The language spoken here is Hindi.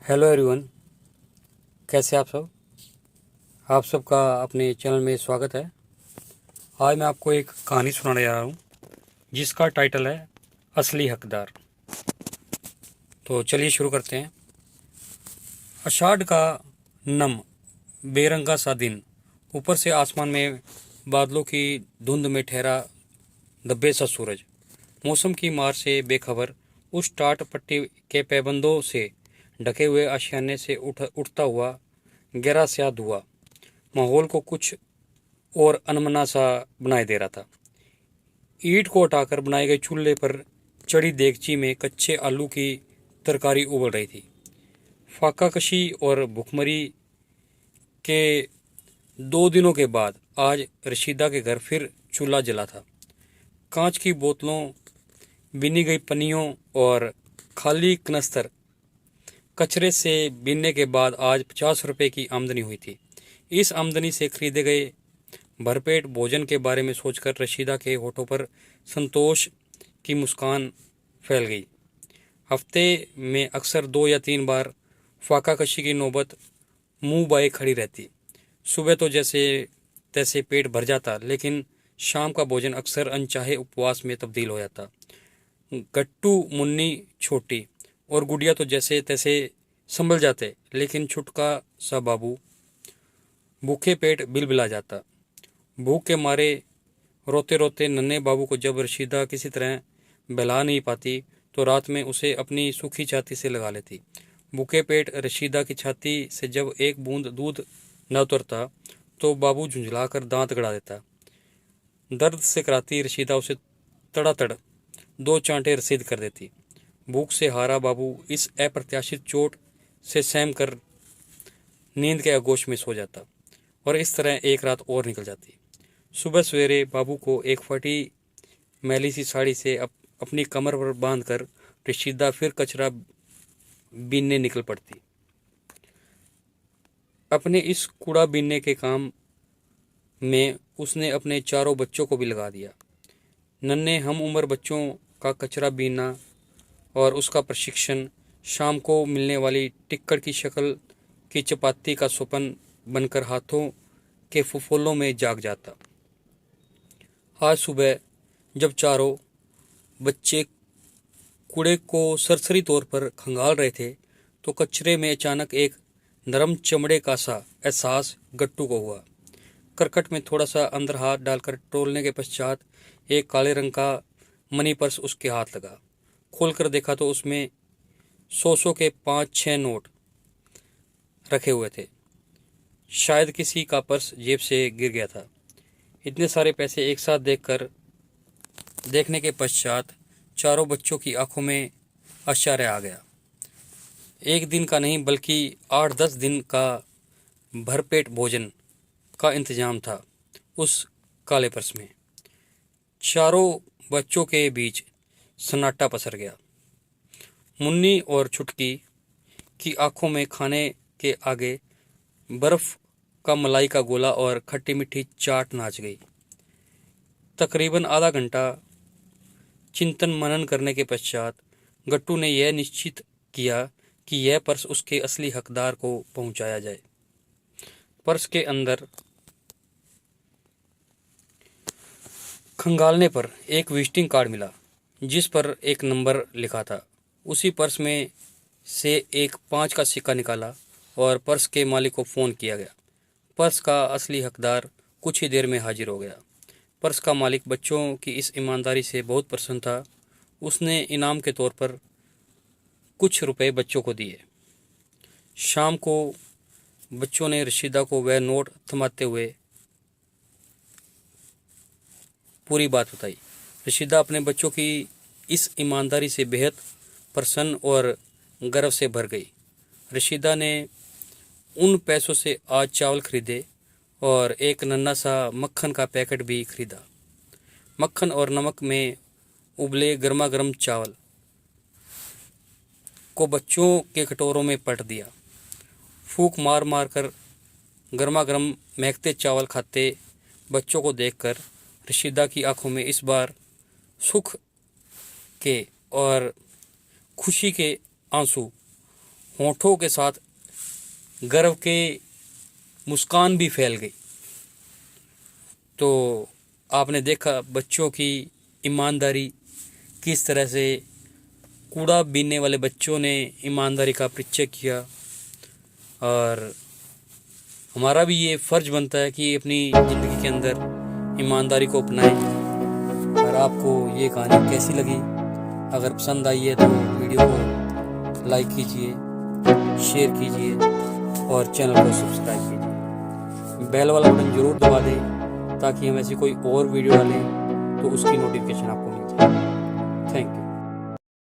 Hello everyone. कैसे आप सब? आप सबका अपने चैनल में स्वागत है। आज मैं आपको एक कहानी सुनाने जा रहा हूँ जिसका टाइटल है असली हकदार। तो चलिए शुरू करते हैं। आषाढ़ का नम बेरंगा सा दिन, ऊपर से आसमान में बादलों की धुंध में ठहरा धब्बे सा सूरज, मौसम की मार से बेखबर, उस टाट पट्टी के पैबंदों से ढके हुए आशियाने से उठता हुआ गहरा स्या धुआं माहौल को कुछ और अनमना सा बनाए दे रहा था। ईंट को हटाकर बनाए गए चूल्हे पर चढ़ी देगची में कच्चे आलू की तरकारी उबल रही थी। फाका कशी और भुखमरी के 2 दिनों के बाद आज रशीदा के घर फिर चूल्हा जला था। कांच की बोतलों, बिनी गई पन्नियों और खाली कनस्तर कचरे से बीनने के बाद आज 50 रुपए की आमदनी हुई थी। इस आमदनी से खरीदे गए भरपेट भोजन के बारे में सोचकर रशीदा के होठों पर संतोष की मुस्कान फैल गई। हफ्ते में अक्सर 2 या 3 बार फाका कशी की नौबत मुंह बाए खड़ी रहती। सुबह तो जैसे तैसे पेट भर जाता, लेकिन शाम का भोजन अक्सर अनचाहे उपवास में तब्दील हो जाता। गट्टू, मुन्नी, छोटी और गुड़िया तो जैसे तैसे संभल जाते, लेकिन छुटका सा बाबू भूखे पेट बिलबिला जाता। भूख के मारे रोते रोते नन्हे बाबू को जब रशीदा किसी तरह बहला नहीं पाती तो रात में उसे अपनी सूखी छाती से लगा लेती। भूखे पेट रशीदा की छाती से जब एक बूंद दूध न उतरता तो बाबू झुंझलाकर दांत गड़ा देता। दर्द से कराती रशीदा उसे तड़ातड़ 2 चांटे रसीद कर देती। भूख से हारा बाबू इस अप्रत्याशित चोट से सहम कर नींद के आगोश में सो जाता और इस तरह एक रात और निकल जाती। सुबह सवेरे बाबू को एक फटी मैली सी साड़ी से अपनी कमर पर बांधकर रशीदा फिर कचरा बीनने निकल पड़ती। अपने इस कूड़ा बीनने के काम में उसने अपने 4 बच्चों को भी लगा दिया। नन्हे हम उम्र बच्चों का कचरा बीनना और उसका प्रशिक्षण शाम को मिलने वाली टिक्कड़ की शक्ल की चपाती का स्वप्न बनकर हाथों के फुफोलों में जाग जाता। आज सुबह जब 4 बच्चे कूड़े को सरसरी तौर पर खंगाल रहे थे तो कचरे में अचानक एक नरम चमड़े का सा एहसास गट्टू को हुआ। करकट में थोड़ा सा अंदर हाथ डालकर टोलने के पश्चात एक काले रंग का मनी पर्स उसके हाथ लगा। खोलकर देखा तो उसमें 100 के 5-6 नोट रखे हुए थे। शायद किसी का पर्स जेब से गिर गया था। इतने सारे पैसे एक साथ देखने के पश्चात 4 बच्चों की आंखों में आश्चर्य आ गया। एक दिन का नहीं बल्कि 8-10 दिन का भरपेट भोजन का इंतजाम था उस काले पर्स में। 4 बच्चों के बीच सन्नाटा पसर गया। मुन्नी और छुटकी की आंखों में खाने के आगे बर्फ का मलाई का गोला और खट्टी मीठी चाट नाच गई। तकरीबन आधा घंटा चिंतन मनन करने के पश्चात गट्टू ने यह निश्चित किया कि यह पर्स उसके असली हकदार को पहुंचाया जाए। पर्स के अंदर खंगालने पर एक विजिटिंग कार्ड मिला जिस पर एक नंबर लिखा था। उसी पर्स में से एक 5 का सिक्का निकाला और पर्स के मालिक को फ़ोन किया गया। पर्स का असली हकदार कुछ ही देर में हाजिर हो गया। पर्स का मालिक बच्चों की इस ईमानदारी से बहुत प्रसन्न था। उसने इनाम के तौर पर कुछ रुपए बच्चों को दिए। शाम को बच्चों ने रशीदा को वह नोट थमाते हुए पूरी बात बताई। रशीदा अपने बच्चों की इस ईमानदारी से बेहद प्रसन्न और गर्व से भर गई। रशीदा ने उन पैसों से आज चावल खरीदे और एक नन्हा सा मक्खन का पैकेट भी खरीदा। मक्खन और नमक में उबले गर्मा गर्म चावल को बच्चों के कटोरों में पलट दिया। फूंक मार मार कर गर्मा गर्म महकते चावल खाते बच्चों को देखकर रशीदा की आंखों में इस बार सुख के और खुशी के आंसू होठों के साथ गर्व के मुस्कान भी फैल गई। तो आपने देखा बच्चों की ईमानदारी, किस तरह से कूड़ा बीनने वाले बच्चों ने ईमानदारी का परिचय किया। और हमारा भी ये फ़र्ज़ बनता है कि अपनी ज़िंदगी के अंदर ईमानदारी को अपनाएं। और आपको ये कहानी कैसी लगी? अगर पसंद आई है तो वीडियो को लाइक कीजिए, शेयर कीजिए और चैनल को सब्सक्राइब कीजिए। बेल वाला बटन ज़रूर दबा दें ताकि हम ऐसी कोई और वीडियो डालें तो उसकी नोटिफिकेशन आपको मिल जाए। Thank you.